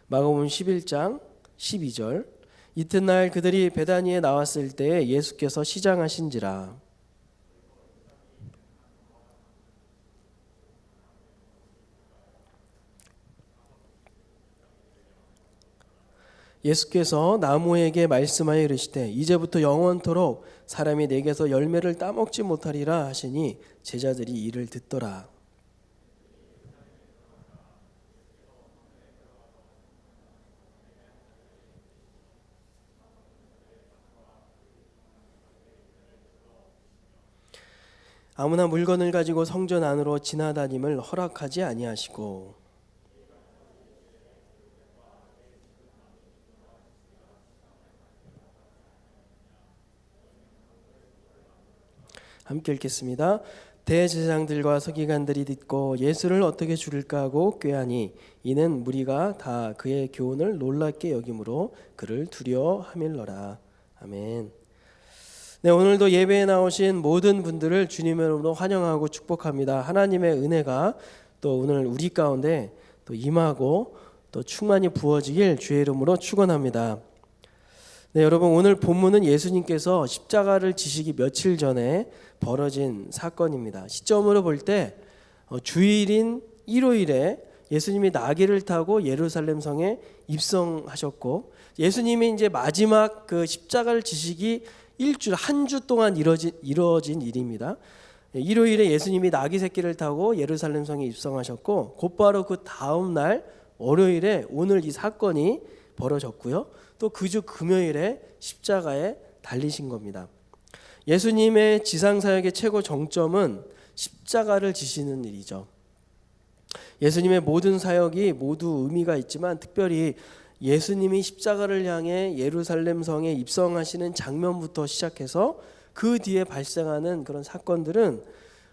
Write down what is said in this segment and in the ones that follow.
마가복음 11장 12절. 이튿날 그들이 베다니에 나왔을 때에 예수께서 시장하신지라. 예수께서 나무에게 말씀하여 이르시되 이제부터 영원토록 사람이 내게서 열매를 따먹지 못하리라 하시니 제자들이 이를 듣더라. 아무나 물건을 가지고 성전 안으로 지나다님을 허락하지 아니하시고 함께 읽겠습니다. 대제사장들과 서기관들이 듣고 예수를 어떻게 죽일까 하고 꾀하니 이는 무리가 다 그의 교훈을 놀랍게 여김으로 그를 두려워함일러라. 아멘. 네, 오늘도 예배에 나오신 모든 분들을 주님의 이름으로 환영하고 축복합니다. 하나님의 은혜가 또 오늘 우리 가운데 또 임하고 또 충만히 부어지길 주의 이름으로 축원합니다. 네, 여러분, 오늘 본문은 예수님께서 십자가를 지시기 며칠 전에 벌어진 사건입니다. 시점으로 볼 때 주일인 일요일에 예수님이 나귀를 타고 예루살렘 성에 입성하셨고, 예수님이 이제 마지막 그 십자가를 지시기 일주일 한 주 동안 이루어진 일입니다. 일요일에 예수님이 나귀 새끼를 타고 예루살렘 성에 입성하셨고, 곧바로 그 다음 날 월요일에 오늘 이 사건이 벌어졌고요. 또 그 주 금요일에 십자가에 달리신 겁니다. 예수님의 지상사역의 최고 정점은 십자가를 지시는 일이죠. 예수님의 모든 사역이 모두 의미가 있지만 특별히 예수님이 십자가를 향해 예루살렘 성에 입성하시는 장면부터 시작해서 그 뒤에 발생하는 그런 사건들은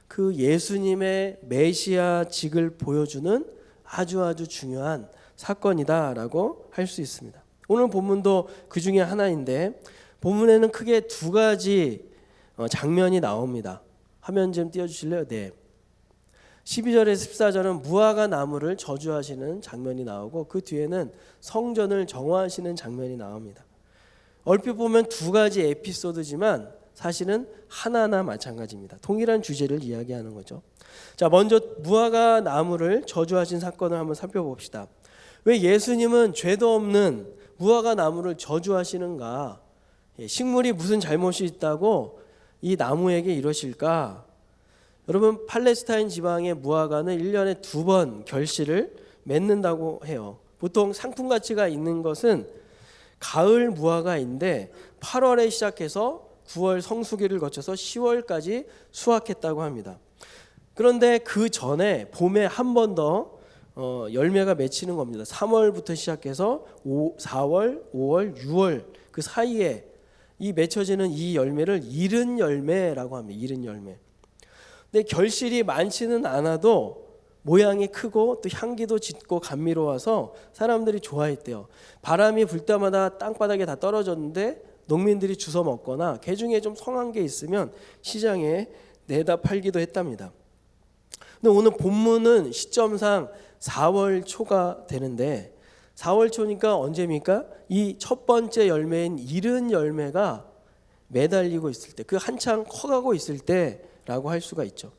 그 예수님의 메시아직을 보여주는 아주 중요한 사건이다라고 할 수 있습니다. 오늘 본문도 그 중에 하나인데, 본문에는 크게 두 가지 장면이 나옵니다. 화면 좀 띄워주실래요? 네. 12절에서 14절은 무화과 나무를 저주하시는 장면이 나오고, 그 뒤에는 성전을 정화하시는 장면이 나옵니다. 얼핏 보면 두 가지 에피소드지만 사실은 하나나 마찬가지입니다. 동일한 주제를 이야기하는 거죠. 자, 먼저 무화과 나무를 저주하신 사건을 한번 살펴봅시다. 왜 예수님은 죄도 없는 무화과 나무를 저주하시는가? 식물이 무슨 잘못이 있다고 이 나무에게 이러실까? 여러분, 팔레스타인 지방의 무화과는 1년에 2번 결실을 맺는다고 해요. 보통 상품 가치가 있는 것은 가을 무화과인데 8월에 시작해서 9월 성수기를 거쳐서 10월까지 수확했다고 합니다. 그런데 그 전에 봄에 한 번 더 열매가 맺히는 겁니다. 3월부터 시작해서 4월, 5월, 6월 그 사이에 이 맺혀지는 이 열매를 이른 열매라고 합니다. 이른 열매. 근데 결실이 많지는 않아도 모양이 크고 또 향기도 짙고 감미로워서 사람들이 좋아했대요. 바람이 불 때마다 땅바닥에 다 떨어졌는데 농민들이 주워 먹거나 개 중에 좀 성한 게 있으면 시장에 내다 팔기도 했답니다. 근데 오늘 본문은 시점상 4월 초가 되는데, 4월 초니까 언제입니까? 이 첫 번째 열매인 이른 열매가 매달리고 있을 때, 그 한창 커가고 있을 때라고 할 수가 있죠.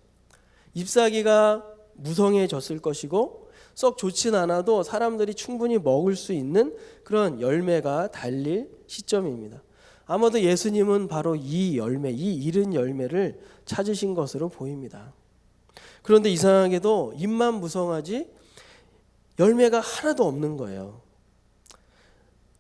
잎사귀가 무성해졌을 것이고 썩 좋진 않아도 사람들이 충분히 먹을 수 있는 그런 열매가 달릴 시점입니다. 아마도 예수님은 바로 이 열매, 이 이른 열매를 찾으신 것으로 보입니다. 그런데 이상하게도 잎만 무성하지 열매가 하나도 없는 거예요.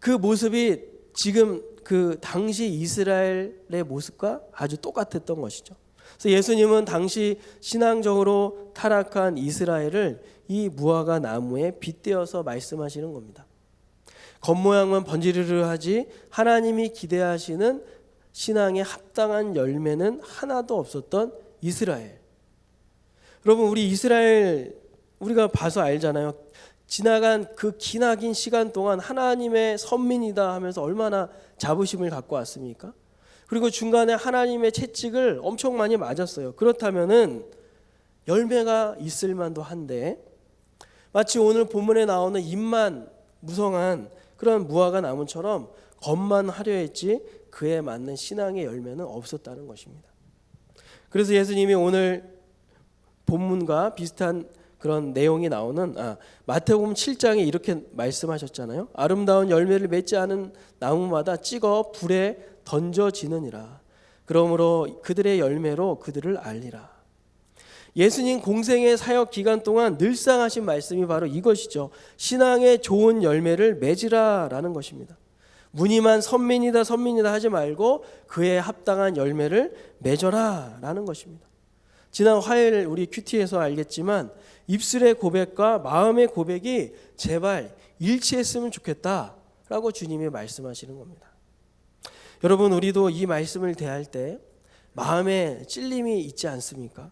그 모습이 지금 그 당시 이스라엘의 모습과 아주 똑같았던 것이죠. 그래서 예수님은 당시 신앙적으로 타락한 이스라엘을 이 무화과 나무에 빗대어서 말씀하시는 겁니다. 겉모양만 번지르르하지 하나님이 기대하시는 신앙에 합당한 열매는 하나도 없었던 이스라엘. 여러분, 우리 이스라엘 우리가 봐서 알잖아요. 지나간 그 기나긴 시간 동안 하나님의 선민이다 하면서 얼마나 자부심을 갖고 왔습니까? 그리고 중간에 하나님의 채찍을 엄청 많이 맞았어요. 그렇다면은 열매가 있을 만도 한데, 마치 오늘 본문에 나오는 잎만 무성한 그런 무화과 나무처럼 겉만 화려했지 그에 맞는 신앙의 열매는 없었다는 것입니다. 그래서 예수님이 오늘 본문과 비슷한 그런 내용이 나오는 마태복음 7장에 이렇게 말씀하셨잖아요. 아름다운 열매를 맺지 않은 나무마다 찍어 불에 던져지느니라. 그러므로 그들의 열매로 그들을 알리라. 예수님 공생의 사역 기간 동안 늘상 하신 말씀이 바로 이것이죠. 신앙의 좋은 열매를 맺으라라는 것입니다. 무늬만 선민이다 선민이다 하지 말고 그에 합당한 열매를 맺어라라는 것입니다. 지난 화요일 우리 큐티에서 알겠지만 입술의 고백과 마음의 고백이 제발 일치했으면 좋겠다라고 주님이 말씀하시는 겁니다. 여러분, 우리도 이 말씀을 대할 때 마음에 찔림이 있지 않습니까?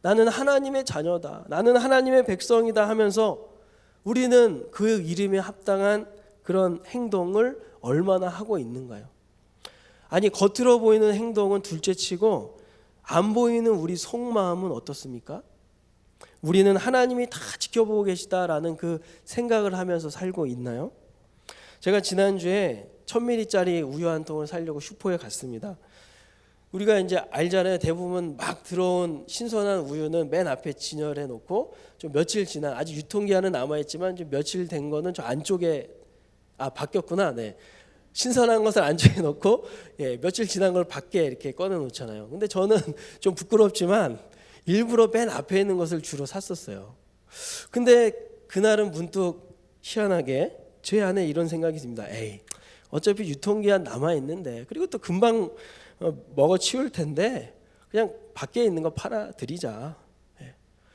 나는 하나님의 자녀다, 나는 하나님의 백성이다 하면서 우리는 그 이름에 합당한 그런 행동을 얼마나 하고 있는가요? 아니, 겉으로 보이는 행동은 둘째치고 안 보이는 우리 속마음은 어떻습니까? 우리는 하나님이 다 지켜보고 계시다라는 그 생각을 하면서 살고 있나요? 제가 지난주에 1000ml짜리 우유 한 통을 사려고 슈퍼에 갔습니다. 우리가 이제 알잖아요. 대부분 막 들어온 신선한 우유는 맨 앞에 진열해 놓고 좀 며칠 지난, 아직 유통기한은 남아있지만 좀 며칠 된 거는 저 안쪽에 바뀌었구나. 네. 신선한 것을 안쪽에 넣고 며칠 지난 걸 밖에 이렇게 꺼내 놓잖아요. 근데 저는 좀 부끄럽지만 일부러 맨 앞에 있는 것을 주로 샀었어요. 근데 그날은 문득 희한하게 제 안에 이런 생각이 듭니다. 에이, 어차피 유통기한 남아 있는데, 그리고 또 금방 먹어 치울 텐데 그냥 밖에 있는 거 팔아 드리자.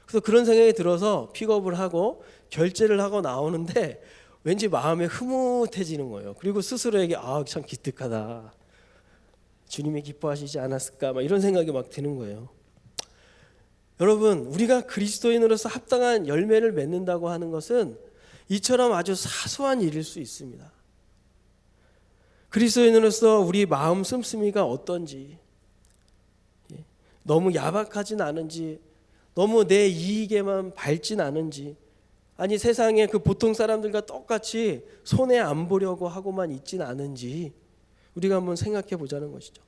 그래서 그런 생각이 들어서 픽업을 하고 결제를 하고 나오는데 왠지 마음에 흐뭇해지는 거예요. 그리고 스스로에게 참 기특하다, 주님이 기뻐하시지 않았을까, 막 이런 생각이 막 드는 거예요. 여러분, 우리가 그리스도인으로서 합당한 열매를 맺는다고 하는 것은 이처럼 아주 사소한 일일 수 있습니다. 그리스도인으로서 우리 마음 씀씀이가 어떤지, 너무 야박하진 않은지, 너무 내 이익에만 밟진 않은지, 아니 세상에 그 보통 사람들과 똑같이 손해 안 보려고 하고만 있진 않은지 우리가 한번 생각해 보자는 것이죠.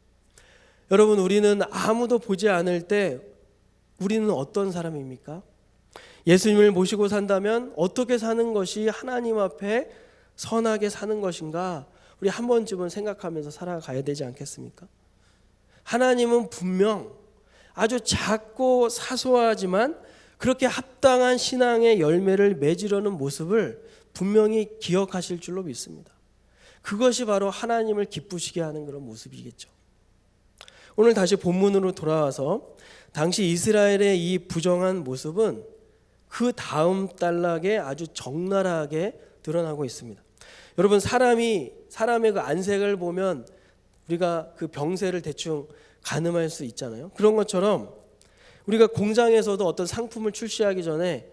여러분, 우리는 아무도 보지 않을 때 우리는 어떤 사람입니까? 예수님을 모시고 산다면 어떻게 사는 것이 하나님 앞에 선하게 사는 것인가, 우리 한 번쯤은 생각하면서 살아가야 되지 않겠습니까? 하나님은 분명 아주 작고 사소하지만 그렇게 합당한 신앙의 열매를 맺으려는 모습을 분명히 기억하실 줄로 믿습니다. 그것이 바로 하나님을 기쁘시게 하는 그런 모습이겠죠. 오늘 다시 본문으로 돌아와서 당시 이스라엘의 이 부정한 모습은 그 다음 단락에 아주 적나라하게 드러나고 있습니다. 여러분, 사람의 그 안색을 보면 우리가 그 병세를 대충 가늠할 수 있잖아요. 그런 것처럼 우리가 공장에서도 어떤 상품을 출시하기 전에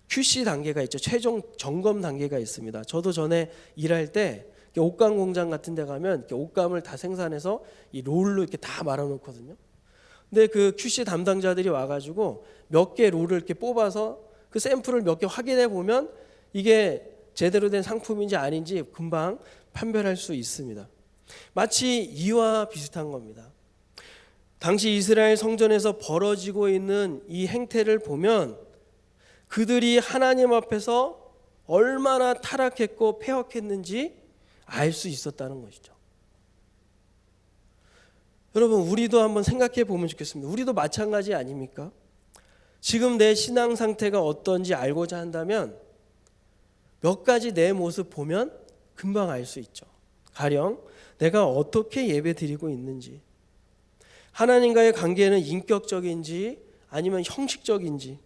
QC 단계가 있죠. 최종 점검 단계가 있습니다. 저도 전에 일할 때 옷감 공장 같은 데 가면 옷감을 다 생산해서 이 롤로 이렇게 다 말아 놓거든요. 근데 그 QC 담당자들이 와가지고 몇 개 롤을 이렇게 뽑아서 그 샘플을 몇 개 확인해 보면 이게 제대로 된 상품인지 아닌지 금방 판별할 수 있습니다. 마치 이와 비슷한 겁니다. 당시 이스라엘 성전에서 벌어지고 있는 이 행태를 보면 그들이 하나님 앞에서 얼마나 타락했고 패역했는지 알 수 있었다는 것이죠. 여러분, 우리도 한번 생각해 보면 좋겠습니다. 우리도 마찬가지 아닙니까? 지금 내 신앙 상태가 어떤지 알고자 한다면 몇 가지 내 모습 보면 금방 알 수 있죠. 가령 내가 어떻게 예배 드리고 있는지, 하나님과의 관계는 인격적인지 아니면 형식적인지,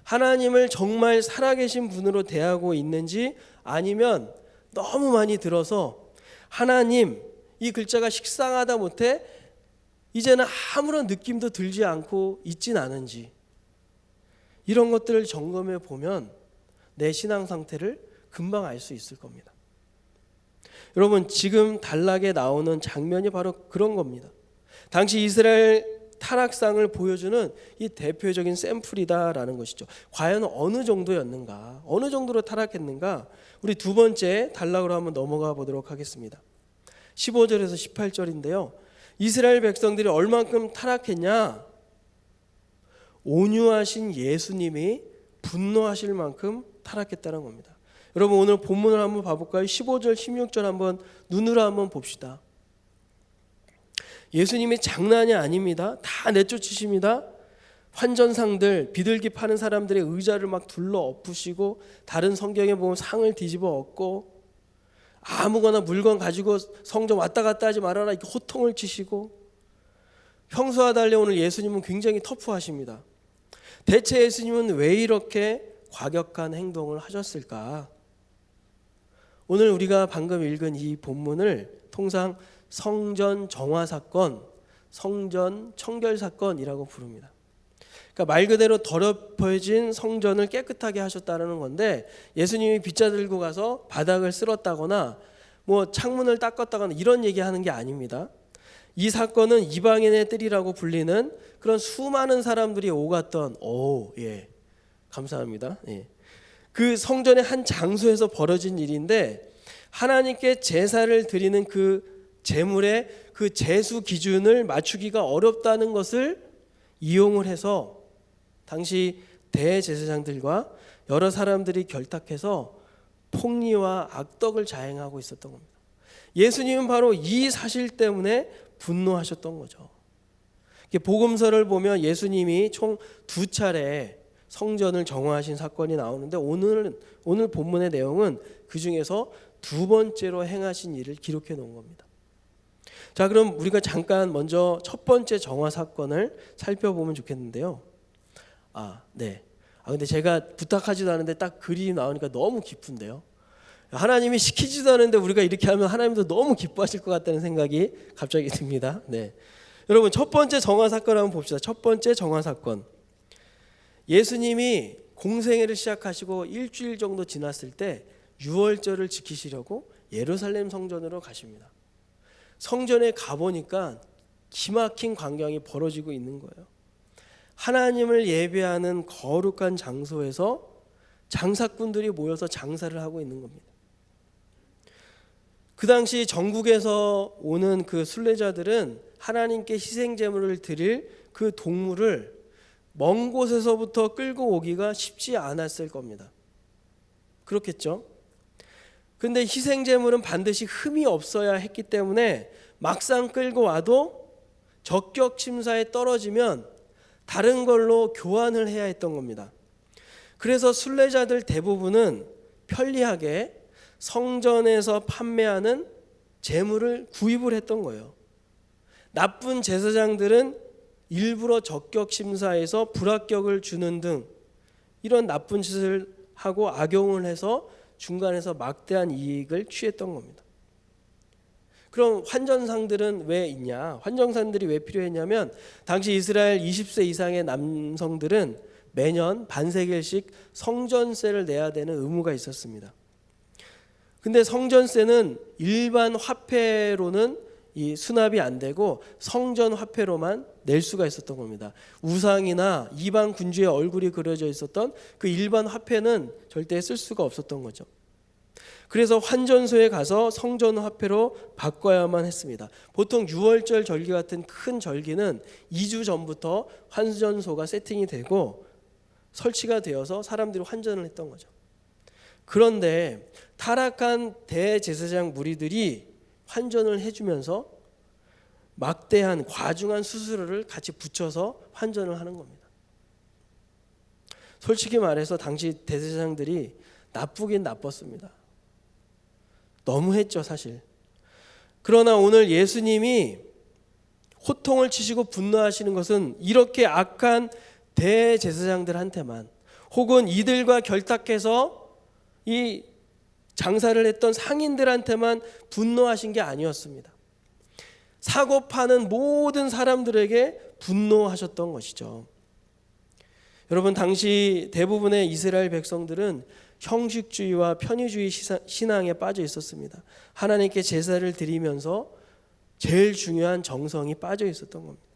하나님을 정말 살아계신 분으로 대하고 있는지 아니면 너무 많이 들어서 하나님 이 글자가 식상하다 못해 이제는 아무런 느낌도 들지 않고 있진 않은지, 이런 것들을 점검해 보면 내 신앙 상태를 금방 알 수 있을 겁니다. 여러분, 지금 단락에 나오는 장면이 바로 그런 겁니다. 당시 이스라엘 타락상을 보여주는 이 대표적인 샘플이다라는 것이죠. 과연 어느 정도였는가, 어느 정도로 타락했는가, 우리 두 번째 단락으로 한번 넘어가 보도록 하겠습니다. 15절에서 18절인데요. 이스라엘 백성들이 얼만큼 타락했냐? 온유하신 예수님이 분노하실 만큼 타락했다는 겁니다. 여러분, 오늘 본문을 한번 봐볼까요? 15절 16절 한번 눈으로 한번 봅시다. 예수님이 장난이 아닙니다. 다 내쫓으십니다. 환전상들, 비둘기 파는 사람들의 의자를 막 둘러 엎으시고, 다른 성경에 보면 상을 뒤집어 엎고, 아무거나 물건 가지고 성전 왔다 갔다 하지 말아라 이렇게 호통을 치시고, 평소와 달리 오늘 예수님은 굉장히 터프하십니다. 대체 예수님은 왜 이렇게 과격한 행동을 하셨을까? 오늘 우리가 방금 읽은 이 본문을 통상 성전 정화 사건, 성전 청결 사건이라고 부릅니다. 그러니까 말 그대로 더럽혀진 성전을 깨끗하게 하셨다는 건데, 예수님이 빗자 들고 가서 바닥을 쓸었다거나 뭐 창문을 닦았다거나 이런 얘기하는 게 아닙니다. 이 사건은 이방인의 뜰이라고 불리는 그런 수많은 사람들이 오갔던, 감사합니다. 그 성전의 한 장소에서 벌어진 일인데, 하나님께 제사를 드리는 그 제물의 그 제수 기준을 맞추기가 어렵다는 것을 이용을 해서 당시 대제사장들과 여러 사람들이 결탁해서 폭리와 악덕을 자행하고 있었던 겁니다. 예수님은 바로 이 사실 때문에 분노하셨던 거죠. 복음서를 보면 예수님이 총 2차례 성전을 정화하신 사건이 나오는데, 오늘 본문의 내용은 그 중에서 2번째로 행하신 일을 기록해 놓은 겁니다. 자, 그럼 우리가 잠깐 먼저 첫 번째 정화 사건을 살펴보면 좋겠는데요. 근데 제가 부탁하지도 않은데 딱 그림이 나오니까 너무 기쁜데요. 하나님이 시키지도 않은데 우리가 이렇게 하면 하나님도 너무 기뻐하실 것 같다는 생각이 갑자기 듭니다. 여러분, 첫 번째 정화 사건 한번 봅시다. 첫 번째 정화 사건. 예수님이 공생애를 시작하시고 일주일 정도 지났을 때 유월절을 지키시려고 예루살렘 성전으로 가십니다. 성전에 가보니까 기막힌 광경이 벌어지고 있는 거예요. 하나님을 예배하는 거룩한 장소에서 장사꾼들이 모여서 장사를 하고 있는 겁니다. 그 당시 전국에서 오는 그 순례자들은 하나님께 희생 제물을 드릴 그 동물을 먼 곳에서부터 끌고 오기가 쉽지 않았을 겁니다. 그렇겠죠? 근데 희생 제물은 반드시 흠이 없어야 했기 때문에 막상 끌고 와도 적격 심사에 떨어지면 다른 걸로 교환을 해야 했던 겁니다. 그래서 순례자들 대부분은 편리하게 성전에서 판매하는 제물을 구입을 했던 거예요. 나쁜 제사장들은 일부러 적격 심사에서 불합격을 주는 등 이런 나쁜 짓을 하고 악용을 해서 중간에서 막대한 이익을 취했던 겁니다. 그럼 환전상들은 왜 있냐? 환전상들이 왜 필요했냐면, 당시 이스라엘 20세 이상의 남성들은 매년 반세겔씩 성전세를 내야 되는 의무가 있었습니다. 근데 성전세는 일반 화폐로는 이 수납이 안 되고 성전 화폐로만 낼 수가 있었던 겁니다. 우상이나 이방 군주의 얼굴이 그려져 있었던 그 일반 화폐는 절대 쓸 수가 없었던 거죠. 그래서 환전소에 가서 성전 화폐로 바꿔야만 했습니다. 보통 유월절 절기 같은 큰 절기는 2주 전부터 환전소가 세팅이 되고 설치가 되어서 사람들이 환전을 했던 거죠. 그런데 타락한 대제사장 무리들이 환전을 해주면서 막대한 과중한 수수료를 같이 붙여서 환전을 하는 겁니다. 솔직히 말해서 당시 대제사장들이 나쁘긴 나빴습니다. 너무했죠, 사실. 그러나 오늘 예수님이 호통을 치시고 분노하시는 것은 이렇게 악한 대제사장들한테만, 혹은 이들과 결탁해서 이 장사를 했던 상인들한테만 분노하신 게 아니었습니다. 사고 파는 모든 사람들에게 분노하셨던 것이죠. 여러분, 당시 대부분의 이스라엘 백성들은 형식주의와 편의주의 신앙에 빠져 있었습니다. 하나님께 제사를 드리면서 제일 중요한 정성이 빠져 있었던 겁니다.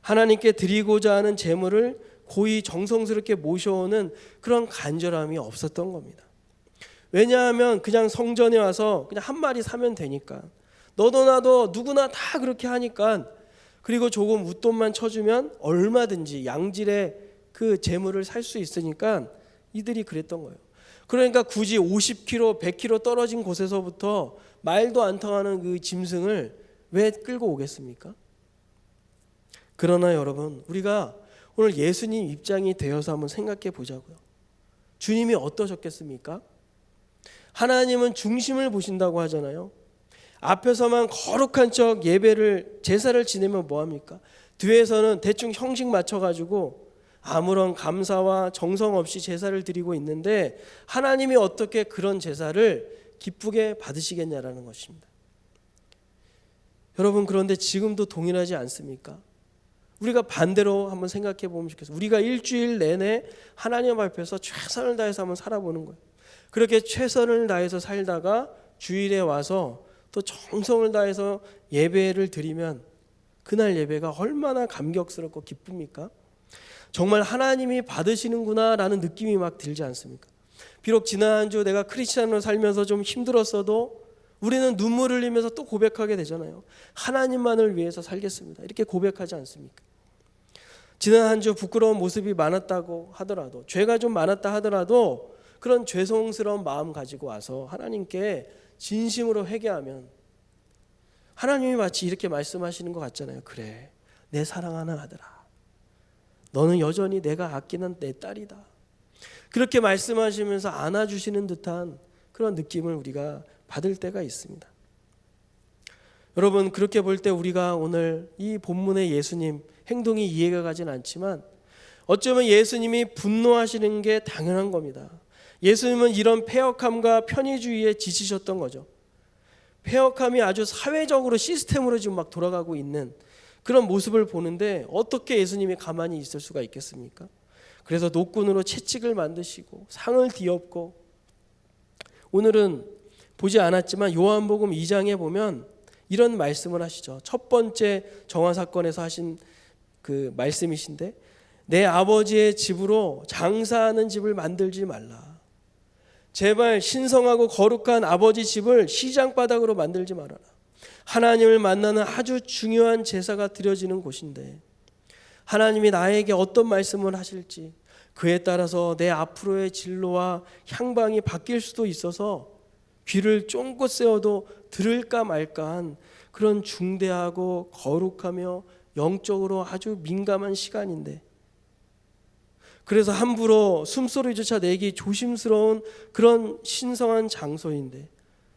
하나님께 드리고자 하는 제물을 고이 정성스럽게 모셔오는 그런 간절함이 없었던 겁니다. 왜냐하면 그냥 성전에 와서 그냥 한 마리 사면 되니까, 너도 나도 누구나 다 그렇게 하니까, 그리고 조금 웃돈만 쳐주면 얼마든지 양질의 그 제물을 살 수 있으니까 이들이 그랬던 거예요. 그러니까 굳이 50km, 100km 떨어진 곳에서부터 말도 안 통하는 그 짐승을 왜 끌고 오겠습니까? 그러나 여러분, 우리가 오늘 예수님 입장이 되어서 한번 생각해 보자고요. 주님이 어떠셨겠습니까? 하나님은 중심을 보신다고 하잖아요. 앞에서만 거룩한 척 예배를, 제사를 지내면 뭐합니까? 뒤에서는 대충 형식 맞춰가지고 아무런 감사와 정성 없이 제사를 드리고 있는데, 하나님이 어떻게 그런 제사를 기쁘게 받으시겠냐라는 것입니다. 여러분, 그런데 지금도 동일하지 않습니까? 우리가 반대로 한번 생각해 보면 좋겠어요. 우리가 일주일 내내 하나님 앞에서 최선을 다해서 한번 살아보는 거예요. 그렇게 최선을 다해서 살다가 주일에 와서 또 정성을 다해서 예배를 드리면 그날 예배가 얼마나 감격스럽고 기쁩니까? 정말 하나님이 받으시는구나라는 느낌이 막 들지 않습니까? 비록 지난 한 주 내가 크리스찬으로 살면서 좀 힘들었어도 우리는 눈물을 흘리면서 또 고백하게 되잖아요. 하나님만을 위해서 살겠습니다, 이렇게 고백하지 않습니까? 지난 한 주 부끄러운 모습이 많았다고 하더라도, 죄가 좀 많았다 하더라도 그런 죄송스러운 마음 가지고 와서 하나님께 진심으로 회개하면 하나님이 마치 이렇게 말씀하시는 것 같잖아요. 그래, 내 사랑하는 아들아, 너는 여전히 내가 아끼는 내 딸이다. 그렇게 말씀하시면서 안아주시는 듯한 그런 느낌을 우리가 받을 때가 있습니다. 여러분, 그렇게 볼 때 우리가 오늘 이 본문의 예수님 행동이 이해가 가진 않지만 어쩌면 예수님이 분노하시는 게 당연한 겁니다. 예수님은 이런 폐역함과 편의주의에 지치셨던 거죠. 폐역함이 아주 사회적으로 시스템으로 지금 막 돌아가고 있는 그런 모습을 보는데 어떻게 예수님이 가만히 있을 수가 있겠습니까? 그래서 노끈으로 채찍을 만드시고 상을 뒤엎고, 오늘은 보지 않았지만 요한복음 2장에 보면 이런 말씀을 하시죠. 첫 번째 정화 사건에서 하신 그 말씀이신데, 내 아버지의 집으로 장사하는 집을 만들지 말라. 제발 신성하고 거룩한 아버지 집을 시장바닥으로 만들지 말아라. 하나님을 만나는 아주 중요한 제사가 드려지는 곳인데, 하나님이 나에게 어떤 말씀을 하실지 그에 따라서 내 앞으로의 진로와 향방이 바뀔 수도 있어서 귀를 쫑긋 세워도 들을까 말까한 그런 중대하고 거룩하며 영적으로 아주 민감한 시간인데, 그래서 함부로 숨소리조차 내기 조심스러운 그런 신성한 장소인데,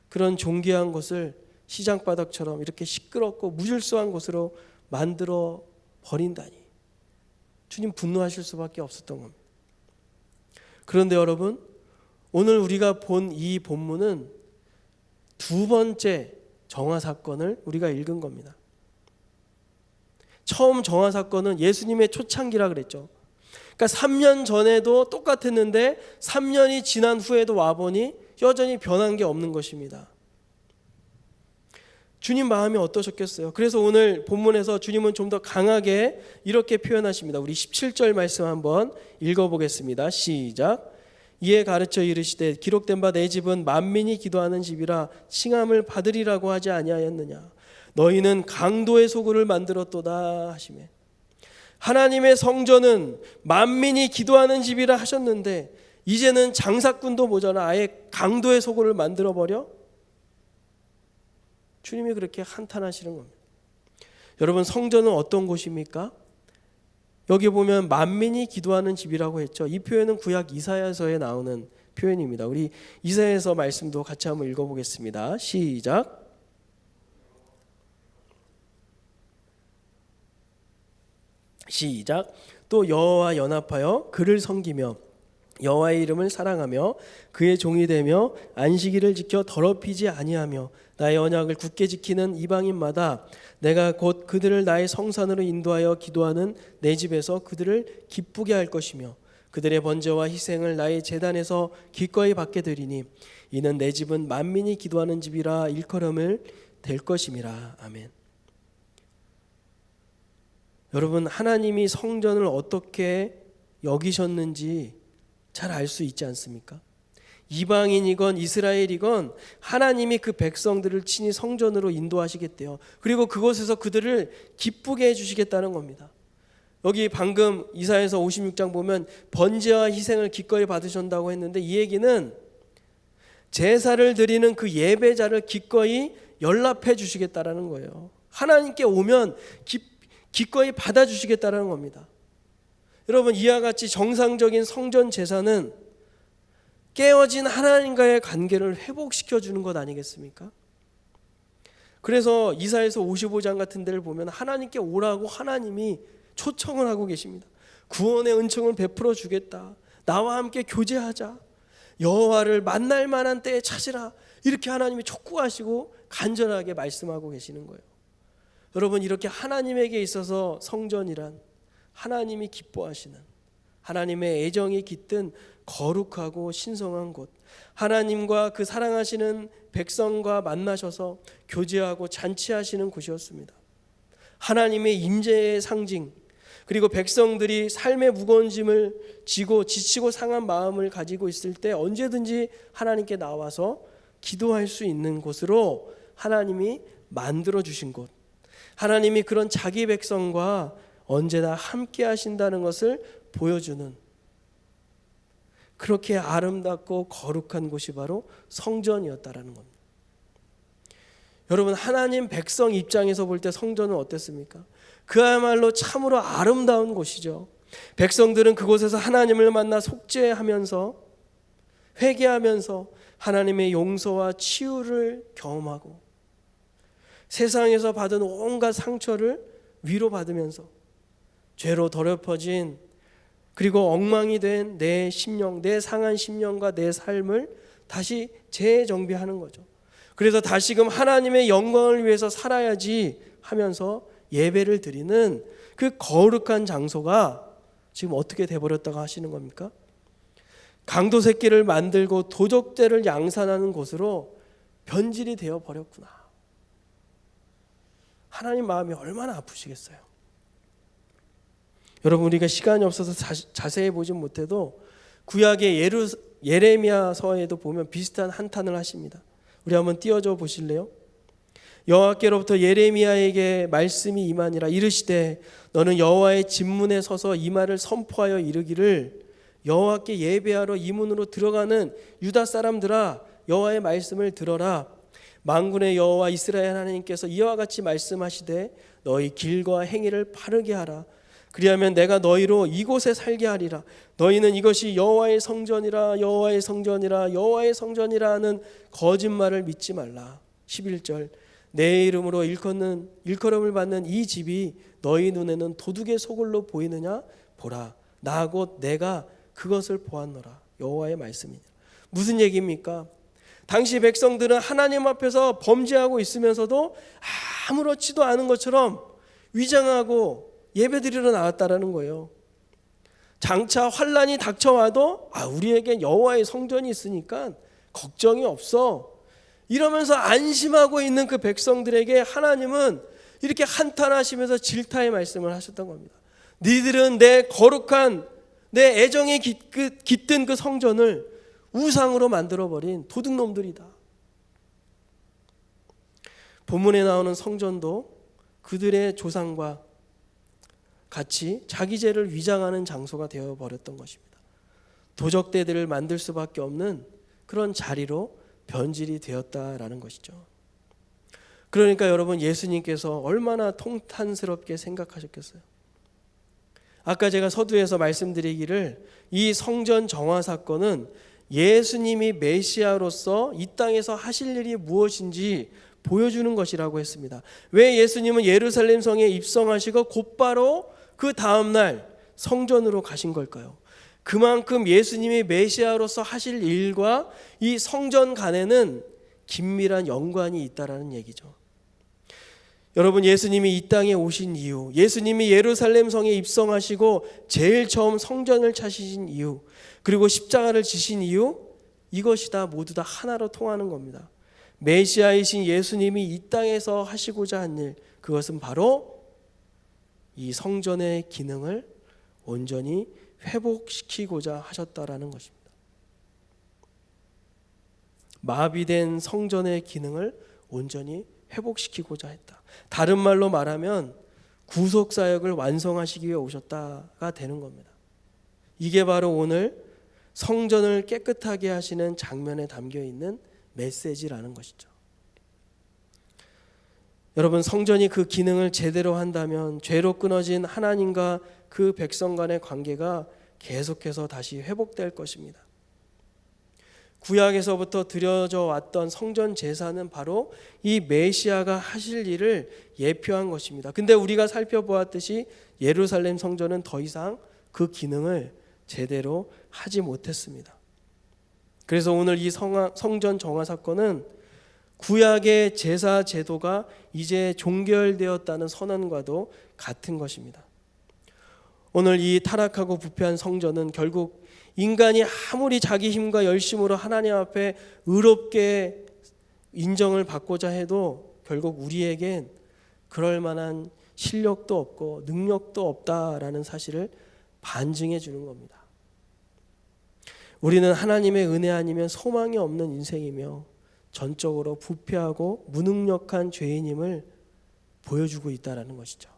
그런 존귀한 곳을 시장바닥처럼 이렇게 시끄럽고 무질서한 곳으로 만들어 버린다니 주님 분노하실 수밖에 없었던 겁니다. 그런데 여러분, 오늘 우리가 본 이 본문은 두 번째 정화 사건을 우리가 읽은 겁니다. 처음 정화 사건은 예수님의 초창기라 그랬죠. 그러니까 3년 전에도 똑같았는데 3년이 지난 후에도 와보니 여전히 변한 게 없는 것입니다. 주님 마음이 어떠셨겠어요? 그래서 오늘 본문에서 주님은 좀 더 강하게 이렇게 표현하십니다. 우리 17절 말씀 한번 읽어보겠습니다. 시작. 이에 가르쳐 이르시되 기록된 바 내 집은 만민이 기도하는 집이라 칭함을 받으리라고 하지 아니하였느냐. 너희는 강도의 소굴을 만들었도다 하시매. 하나님의 성전은 만민이 기도하는 집이라 하셨는데 이제는 장사꾼도 모자라 아예 강도의 소굴을 만들어버려? 주님이 그렇게 한탄하시는 겁니다. 여러분, 성전은 어떤 곳입니까? 여기 보면 만민이 기도하는 집이라고 했죠. 이 표현은 구약 이사야서에 나오는 표현입니다. 우리 이사야서 말씀도 같이 한번 읽어보겠습니다. 시작. 시작. 또 여호와와 연합하여 그를 섬기며 여호와의 이름을 사랑하며 그의 종이 되며 안식일을 지켜 더럽히지 아니하며 나의 언약을 굳게 지키는 이방인마다 내가 곧 그들을 나의 성산으로 인도하여 기도하는 내 집에서 그들을 기쁘게 할 것이며 그들의 번제와 희생을 나의 제단에서 기꺼이 받게 되리니 이는 내 집은 만민이 기도하는 집이라 일컬음을 될 것임이라. 아멘. 여러분, 하나님이 성전을 어떻게 여기셨는지 잘 알 수 있지 않습니까? 이방인이건 이스라엘이건 하나님이 그 백성들을 친히 성전으로 인도하시겠대요. 그리고 그곳에서 그들을 기쁘게 해주시겠다는 겁니다. 여기 방금 이사야서 56장 보면 번제와 희생을 기꺼이 받으신다고 했는데, 이 얘기는 제사를 드리는 그 예배자를 기꺼이 연락해 주시겠다라는 거예요. 하나님께 오면 기꺼이 받아주시겠다라는 겁니다. 여러분, 이와 같이 정상적인 성전 제사는 깨어진 하나님과의 관계를 회복시켜 주는 것 아니겠습니까? 그래서 이사야서 55장 같은 데를 보면 하나님께 오라고 하나님이 초청을 하고 계십니다. 구원의 은총을 베풀어 주겠다. 나와 함께 교제하자. 여호와를 만날 만한 때에 찾으라. 이렇게 하나님이 촉구하시고 간절하게 말씀하고 계시는 거예요. 여러분, 이렇게 하나님에게 있어서 성전이란 하나님이 기뻐하시는, 하나님의 애정이 깃든 거룩하고 신성한 곳, 하나님과 그 사랑하시는 백성과 만나셔서 교제하고 잔치하시는 곳이었습니다. 하나님의 임재의 상징, 그리고 백성들이 삶의 무거운 짐을 지고 지치고 상한 마음을 가지고 있을 때 언제든지 하나님께 나와서 기도할 수 있는 곳으로 하나님이 만들어 주신 곳, 하나님이 그런 자기 백성과 언제나 함께 하신다는 것을 보여주는, 그렇게 아름답고 거룩한 곳이 바로 성전이었다라는 겁니다. 여러분, 하나님 백성 입장에서 볼 때 성전은 어땠습니까? 그야말로 참으로 아름다운 곳이죠. 백성들은 그곳에서 하나님을 만나 속죄하면서, 회개하면서 하나님의 용서와 치유를 경험하고 세상에서 받은 온갖 상처를 위로받으면서 죄로 더럽혀진, 그리고 엉망이 된 내 심령, 내 상한 심령과 내 삶을 다시 재정비하는 거죠. 그래서 다시금 하나님의 영광을 위해서 살아야지 하면서 예배를 드리는 그 거룩한 장소가 지금 어떻게 돼버렸다고 하시는 겁니까? 강도 새끼를 만들고 도적들을 양산하는 곳으로 변질이 되어 버렸구나. 하나님 마음이 얼마나 아프시겠어요. 여러분, 우리가 시간이 없어서 자세히 보지 못해도 구약의 예레미야서에도 보면 비슷한 한탄을 하십니다. 우리 한번 띄워줘 보실래요? 여호와께로부터 예레미야에게 말씀이 임하니라. 이르시되 너는 여호와의 진문에 서서 이 말을 선포하여 이르기를, 여호와께 예배하러 이 문으로 들어가는 유다 사람들아, 여호와의 말씀을 들어라. 만군의 여호와 이스라엘 하나님께서 이와 같이 말씀하시되 너희 길과 행위를 바르게 하라. 그리하면 내가 너희로 이곳에 살게 하리라. 너희는 이것이 여호와의 성전이라, 여호와의 성전이라, 여호와의 성전이라 하는 거짓말을 믿지 말라. 11절 내 이름으로 일컬음을 받는 이 집이 너희 눈에는 도둑의 소굴로 보이느냐? 보라, 나 곧 내가 그것을 보았노라. 여호와의 말씀이니라. 무슨 얘기입니까? 당시 백성들은 하나님 앞에서 범죄하고 있으면서도 아무렇지도 않은 것처럼 위장하고 예배드리러 나왔다라는 거예요. 장차 환란이 닥쳐와도 우리에게 여호와의 성전이 있으니까 걱정이 없어, 이러면서 안심하고 있는 그 백성들에게 하나님은 이렇게 한탄하시면서 질타의 말씀을 하셨던 겁니다. 너희들은 내 거룩한, 내 애정이 깃든 그 성전을 우상으로 만들어버린 도둑놈들이다. 본문에 나오는 성전도 그들의 조상과 같이 자기 죄를 위장하는 장소가 되어버렸던 것입니다. 도적대들을 만들 수밖에 없는 그런 자리로 변질이 되었다라는 것이죠. 그러니까 여러분, 예수님께서 얼마나 통탄스럽게 생각하셨겠어요. 아까 제가 서두에서 말씀드리기를 이 성전 정화 사건은 예수님이 메시아로서 이 땅에서 하실 일이 무엇인지 보여주는 것이라고 했습니다. 왜 예수님은 예루살렘 성에 입성하시고 곧바로 그 다음날 성전으로 가신 걸까요? 그만큼 예수님이 메시아로서 하실 일과 이 성전 간에는 긴밀한 연관이 있다라는 얘기죠. 여러분, 예수님이 이 땅에 오신 이유, 예수님이 예루살렘 성에 입성하시고 제일 처음 성전을 차시신 이유, 그리고 십자가를 지신 이유, 이것이 다 모두 다 하나로 통하는 겁니다. 메시아이신 예수님이 이 땅에서 하시고자 한 일, 그것은 바로 이 성전의 기능을 온전히 회복시키고자 하셨다라는 것입니다. 마비된 성전의 기능을 온전히 회복시키고자 했다. 다른 말로 말하면 구속사역을 완성하시기 위해 오셨다가 되는 겁니다. 이게 바로 오늘 성전을 깨끗하게 하시는 장면에 담겨있는 메시지라는 것이죠. 여러분, 성전이 그 기능을 제대로 한다면 죄로 끊어진 하나님과 그 백성 간의 관계가 계속해서 다시 회복될 것입니다. 구약에서부터 드려져 왔던 성전 제사는 바로 이 메시아가 하실 일을 예표한 것입니다. 근데 우리가 살펴보았듯이 예루살렘 성전은 더 이상 그 기능을 제대로 하지 못했습니다. 그래서 오늘 이 성전 정화 사건은 구약의 제사 제도가 이제 종결되었다는 선언과도 같은 것입니다. 오늘 이 타락하고 부패한 성전은 결국 인간이 아무리 자기 힘과 열심으로 하나님 앞에 의롭게 인정을 받고자 해도 결국 우리에겐 그럴 만한 실력도 없고 능력도 없다라는 사실을 반증해 주는 겁니다. 우리는 하나님의 은혜 아니면 소망이 없는 인생이며 전적으로 부패하고 무능력한 죄인임을 보여주고 있다는 것이죠.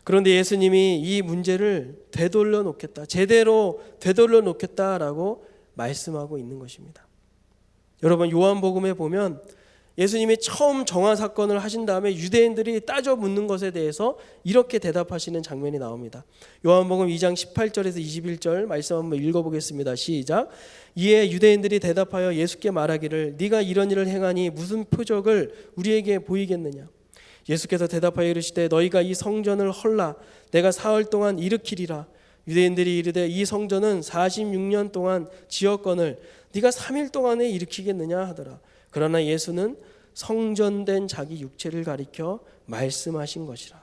그런데 예수님이 이 문제를 되돌려 놓겠다, 제대로 되돌려 놓겠다라고 말씀하고 있는 것입니다. 여러분, 요한복음에 보면 예수님이 처음 정화 사건을 하신 다음에 유대인들이 따져 묻는 것에 대해서 이렇게 대답하시는 장면이 나옵니다. 요한복음 2장 18절에서 21절 말씀 한번 읽어보겠습니다. 시작. 이에 유대인들이 대답하여 예수께 말하기를 네가 이런 일을 행하니 무슨 표적을 우리에게 보이겠느냐. 예수께서 대답하여 이르시되 너희가 이 성전을 헐라 내가 사흘 동안 일으키리라. 유대인들이 이르되 이 성전은 46년 동안 지었거늘 네가 3일 동안에 일으키겠느냐 하더라. 그러나 예수는 성전된 자기 육체를 가리켜 말씀하신 것이라.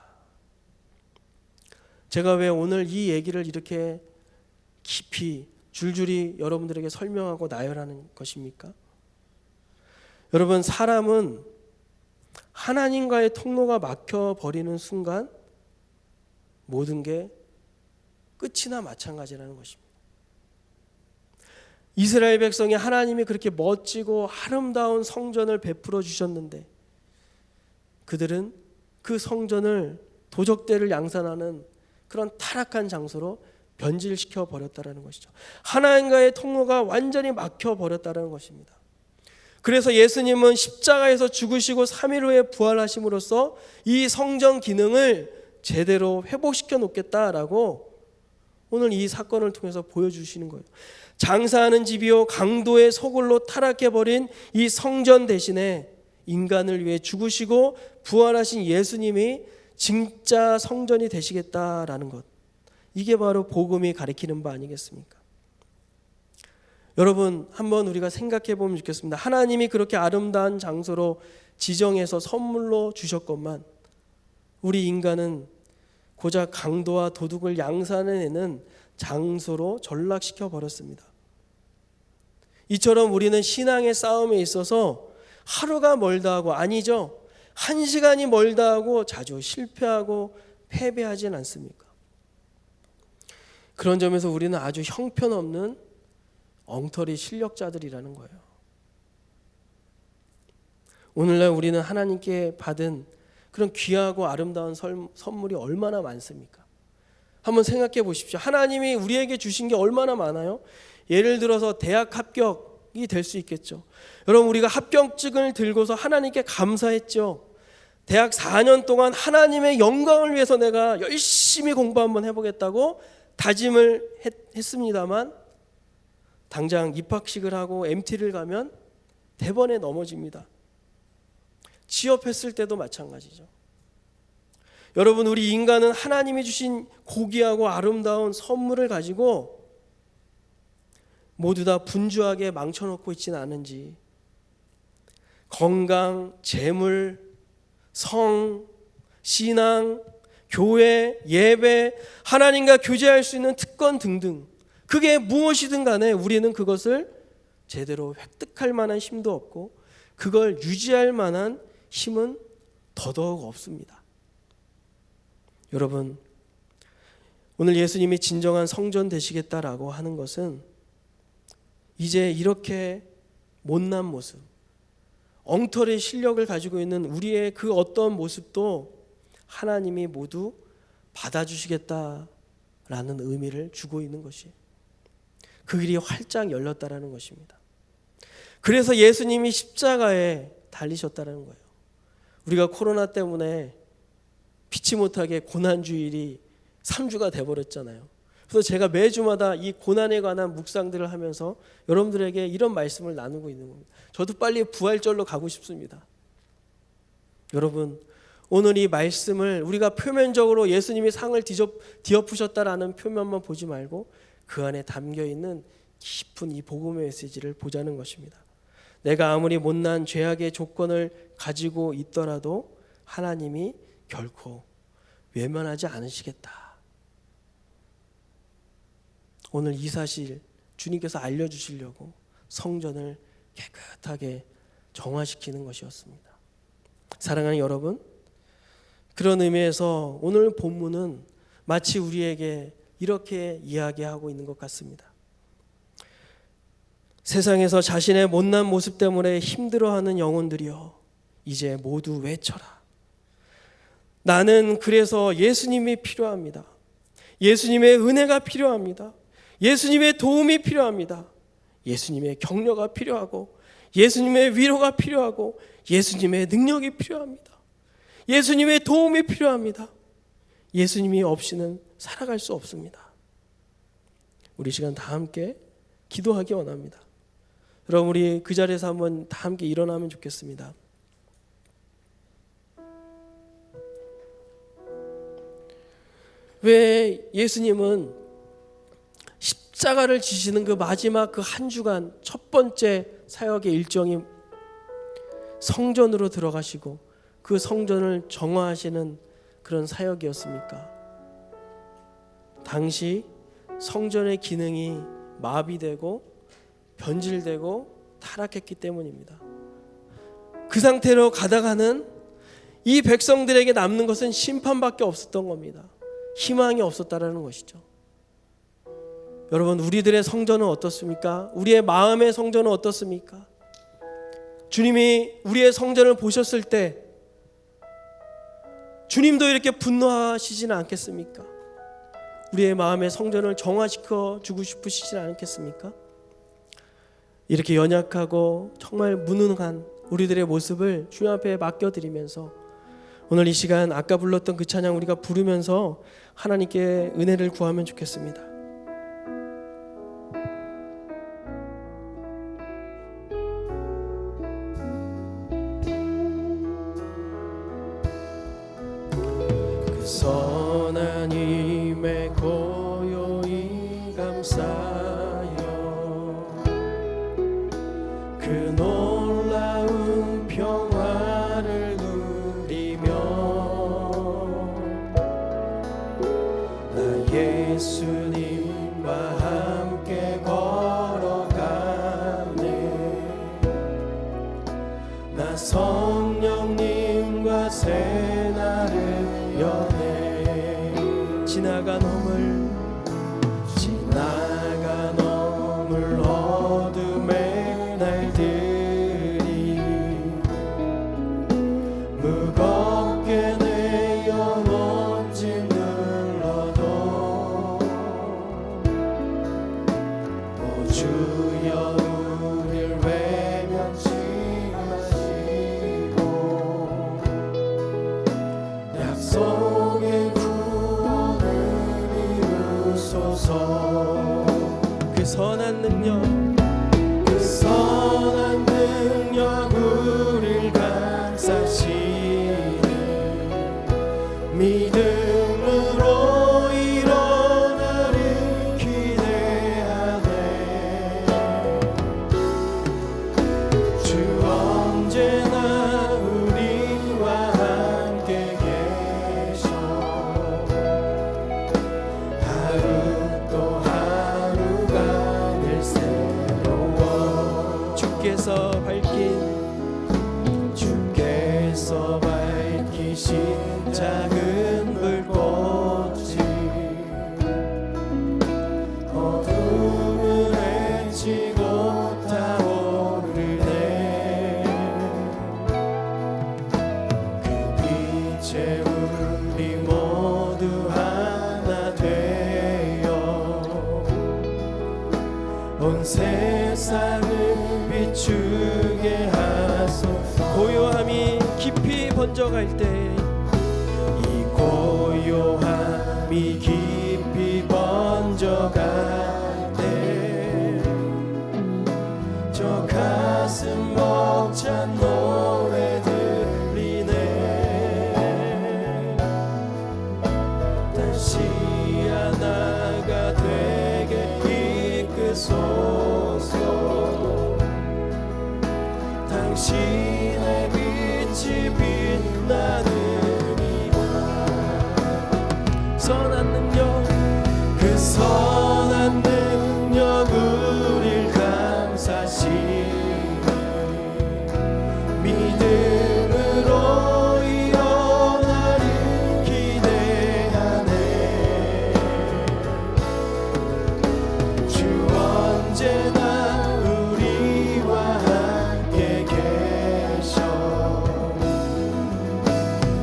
제가 왜 오늘 이 얘기를 이렇게 깊이 줄줄이 여러분들에게 설명하고 나열하는 것입니까? 여러분, 사람은 하나님과의 통로가 막혀버리는 순간 모든 게 끝이나 마찬가지라는 것입니다. 이스라엘 백성이 하나님이 그렇게 멋지고 아름다운 성전을 베풀어 주셨는데 그들은 그 성전을 도적대를 양산하는 그런 타락한 장소로 변질시켜 버렸다는 것이죠. 하나님과의 통로가 완전히 막혀 버렸다는 것입니다. 그래서 예수님은 십자가에서 죽으시고 3일 후에 부활하심으로써 이 성전 기능을 제대로 회복시켜 놓겠다라고 오늘 이 사건을 통해서 보여주시는 거예요. 장사하는 집이요 강도의 소굴로 타락해버린 이 성전 대신에 인간을 위해 죽으시고 부활하신 예수님이 진짜 성전이 되시겠다라는 것, 이게 바로 복음이 가리키는 바 아니겠습니까? 여러분, 한번 우리가 생각해 보면 좋겠습니다. 하나님이 그렇게 아름다운 장소로 지정해서 선물로 주셨건만 우리 인간은 고작 강도와 도둑을 양산해내는 장소로 전락시켜 버렸습니다. 이처럼 우리는 신앙의 싸움에 있어서 하루가 멀다 하고, 아니죠, 1시간이 멀다 하고 자주 실패하고 패배하진 않습니까? 그런 점에서 우리는 아주 형편없는 엉터리 실력자들이라는 거예요. 오늘날 우리는 하나님께 받은 그런 귀하고 아름다운 선물이 얼마나 많습니까? 한번 생각해 보십시오. 하나님이 우리에게 주신 게 얼마나 많아요? 예를 들어서 대학 합격이 될 수 있겠죠. 여러분, 우리가 합격증을 들고서 하나님께 감사했죠. 대학 4년 동안 하나님의 영광을 위해서 내가 열심히 공부 한번 해보겠다고 다짐을 했습니다만 당장 입학식을 하고 MT를 가면 대번에 넘어집니다. 취업했을 때도 마찬가지죠. 여러분, 우리 인간은 하나님이 주신 고귀하고 아름다운 선물을 가지고 모두 다 분주하게 망쳐놓고 있지는 않은지, 건강, 재물, 성, 신앙, 교회, 예배, 하나님과 교제할 수 있는 특권 등등, 그게 무엇이든 간에 우리는 그것을 제대로 획득할 만한 힘도 없고 그걸 유지할 만한 힘은 더더욱 없습니다. 여러분, 오늘 예수님이 진정한 성전 되시겠다라고 하는 것은 이제 이렇게 못난 모습, 엉터리 실력을 가지고 있는 우리의 그 어떤 모습도 하나님이 모두 받아주시겠다라는 의미를 주고 있는 것이, 그 길이 활짝 열렸다라는 것입니다. 그래서 예수님이 십자가에 달리셨다는 거예요. 우리가 코로나 때문에 피치 못하게 고난주일이 3주가 돼버렸잖아요. 그래서 제가 매주마다 이 고난에 관한 묵상들을 하면서 여러분들에게 이런 말씀을 나누고 있는 겁니다. 저도 빨리 부활절로 가고 싶습니다. 여러분, 오늘 이 말씀을 우리가 표면적으로 예수님이 상을 뒤엎으셨다라는 표면만 보지 말고 그 안에 담겨있는 깊은 이 복음의 메시지를 보자는 것입니다. 내가 아무리 못난 죄악의 조건을 가지고 있더라도 하나님이 결코 외면하지 않으시겠다. 오늘 이 사실 주님께서 알려주시려고 성전을 깨끗하게 정화시키는 것이었습니다. 사랑하는 여러분, 그런 의미에서 오늘 본문은 마치 우리에게 이렇게 이야기하고 있는 것 같습니다. 세상에서 자신의 못난 모습 때문에 힘들어하는 영혼들이여, 이제 모두 외쳐라. 나는 그래서 예수님이 필요합니다. 예수님의 은혜가 필요합니다. 예수님의 도움이 필요합니다. 예수님의 격려가 필요하고, 예수님의 위로가 필요하고, 예수님의 능력이 필요합니다. 예수님의 도움이 필요합니다. 예수님이 없이는 살아갈 수 없습니다. 우리 시간 다 함께 기도하기 원합니다. 여러분, 우리 그 자리에서 한번 다 함께 일어나면 좋겠습니다. 왜 예수님은 십자가를 지시는 그 마지막 그 한 주간 첫 번째 사역의 일정이 성전으로 들어가시고 그 성전을 정화하시는 그런 사역이었습니까? 당시 성전의 기능이 마비되고 변질되고 타락했기 때문입니다. 그 상태로 가다가는 이 백성들에게 남는 것은 심판밖에 없었던 겁니다. 희망이 없었다라는 것이죠. 여러분, 우리들의 성전은 어떻습니까? 우리의 마음의 성전은 어떻습니까? 주님이 우리의 성전을 보셨을 때 주님도 이렇게 분노하시지는 않겠습니까? 우리의 마음의 성전을 정화시켜 주고 싶으시지 않겠습니까? 이렇게 연약하고 정말 무능한 우리들의 모습을 주님 앞에 맡겨드리면서 오늘 이 시간 아까 불렀던 그 찬양 우리가 부르면서 하나님께 은혜를 구하면 좋겠습니다. 그 선한 힘에 고요히 감사여 그 놀라운 평화를 누리며 나 예수님과 함께 걸어가네. 나 성령님과 새날을 여네. 지나가 넘을 어둠의 날들이 무겁게 내 영혼 짓눌러도 오 주여 우릴 외면치 마시고 약속의 구원을 이루소서. 그 선한 능력 우릴 감싸시네. 믿음으로 일어나를 기대하네. 주 언제나 우리와 함께 계셔. 하루 또 하루가 늘 새로워. 주께서 밝히신 작은 불꽃 온 세상을 비추게 하소서. 고요함이 깊이 번져갈 때, 이 고요함이 깊이 번져갈 때, 저 가슴 벅찬 노래 들리네. 다시 하나가 되게 이끄소서. 당신의 빛이 빛나느니라. 선한 능력, 그 선한 능력 우릴 감싸시니 믿음으로 일어나를 기대하네. 주 언제나 우리와 함께 계셔.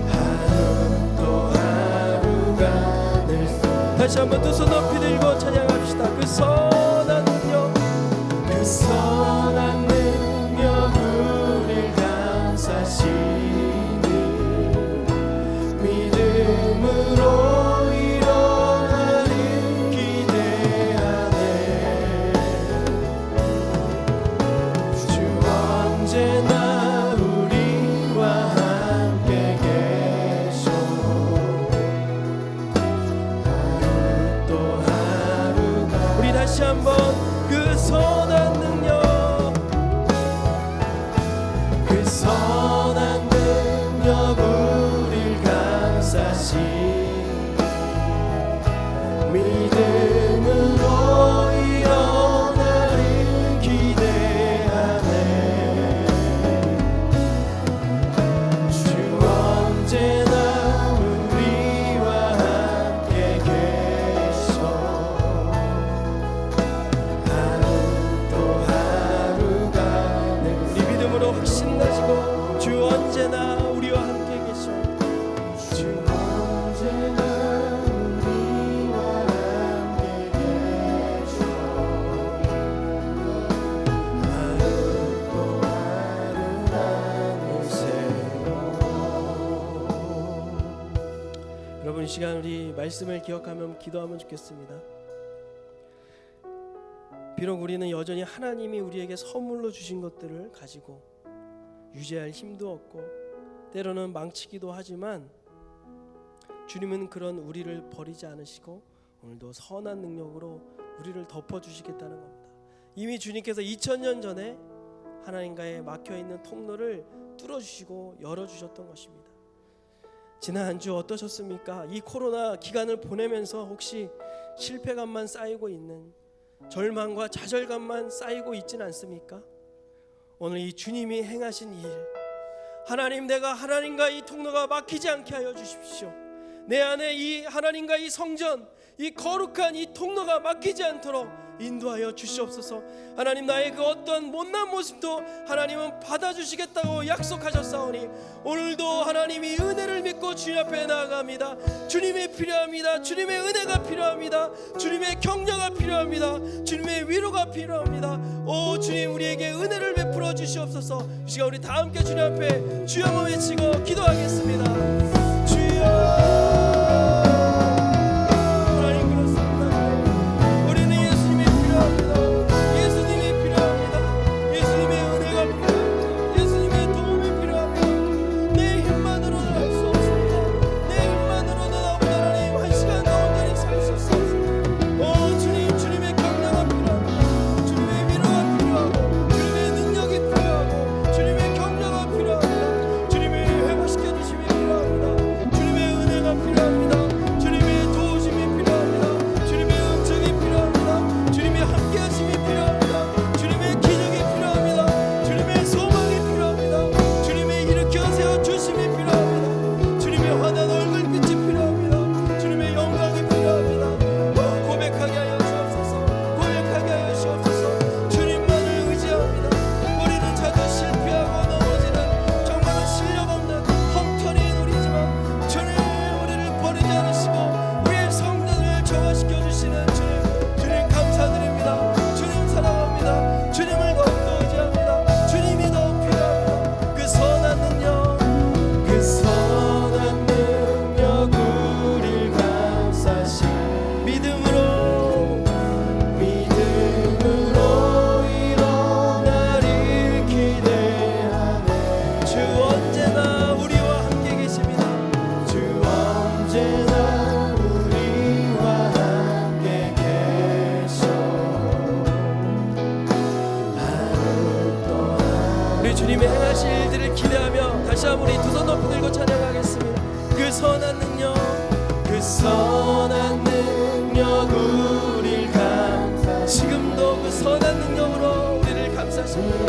하루 또 하루가 늘 다시 한번 두 손 높이 들고 찬양합시다. 그 선한 능력, 그 선한 능력 우릴 감싸시니 믿음으로 일어나를 기대하네. 주 언제나 우리와 함께 계셔. 하루 또 하루가 우리 다시 한번 그 선한 능력, 그 선한 능력 우릴 감싸시니 믿음으로 일어나를 기대하네. 주 언제나 우리와 함께 계셔. 하루 또 하루가 늘 우리 믿음으로 확신 가지고 주 언제나 우리와 함께 계셔. 주 언제나 우리와 함께 계셔. 하루 또 하루가 늘 새로워. 여러분, 이 시간 우리 말씀을 기억하며 기도하면 좋겠습니다. 비록 우리는 여전히 하나님이 우리에게 선물로 주신 것들을 가지고 유지할 힘도 없고 때로는 망치기도 하지만, 주님은 그런 우리를 버리지 않으시고 오늘도 선한 능력으로 우리를 덮어주시겠다는 겁니다. 이미 주님께서 2000년 전에 하나님과의 막혀있는 통로를 뚫어주시고 열어주셨던 것입니다. 지난 한 주 어떠셨습니까? 이 코로나 기간을 보내면서 혹시 실패감만 쌓이고 있는, 절망과 좌절감만 쌓이고 있진 않습니까? 오늘 이 주님이 행하신 일, 하나님, 내가 하나님과 이 통로가 막히지 않게 하여 주십시오. 내 안에 이 하나님과 이 성전, 이 거룩한 이 통로가 막히지 않도록 인도하여 주시옵소서. 하나님, 나의 그 어떤 못난 모습도 하나님은 받아주시겠다고 약속하셨사오니 오늘도 하나님이 은혜를 믿고 주님 앞에 나아갑니다. 주님이 필요합니다. 주님의 은혜가 필요합니다. 주님의 격려가 필요합니다. 주님의 위로가 필요합니다. 오 주님, 우리에게 은혜를 베풀어 주시옵소서. 이 시간 우리 다 함께 주님 앞에 주여 한번 외치고 기도하겠습니다. 주여, 주님의 회복시켜 주심이 필요합니다. 선한 능력, 그 선한 능력 우리를 감사. 지금도 그 선한 능력으로 우리를 감싸십니다.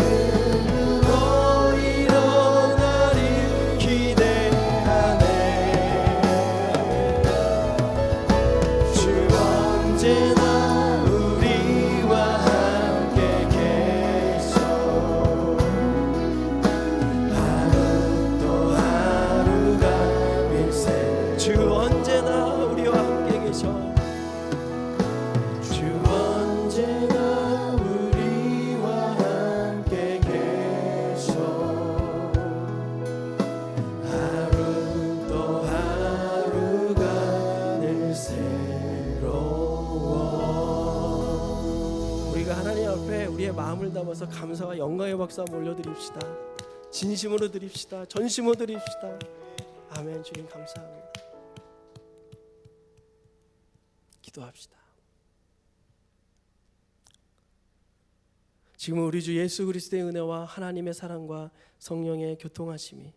일어나리 기대하네. 주 언제나 우리와 함께 계셔. 하루 또 하루가 일세. 주 언제나 우리와 함께 계셔. 주 언제나 우리와 함께 계셔. 하루 또 하루가 늘 새로워. 우리가 하나님 앞에 우리의 마음을 담아서 감사와 영광의 박수 한번 올려드립시다. 진심으로 드립시다. 전심으로 드립시다. 아멘. 주님 감사합니다. 기도합시다. 지금 우리 주 예수 그리스도의 은혜와 하나님의 사랑과 성령의 교통하심이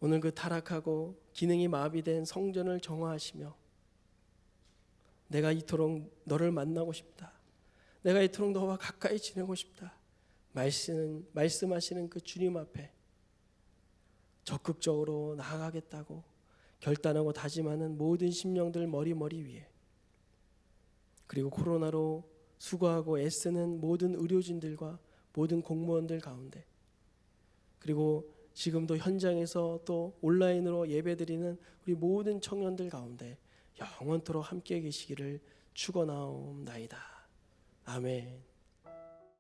오늘 그 타락하고 기능이 마비된 성전을 정화하시며 내가 이토록 너를 만나고 싶다, 내가 이토록 너와 가까이 지내고 싶다 말씀하시는 그 주님 앞에 적극적으로 나아가겠다고 결단하고 다짐하는 모든 심령들 머리 위에, 그리고 코로나로 수고하고 애쓰는 모든 의료진들과 모든 공무원들 가운데, 그리고 지금도 현장에서 또 온라인으로 예배드리는 우리 모든 청년들 가운데 영원토록 함께 계시기를 축원하옵나이다. 아멘.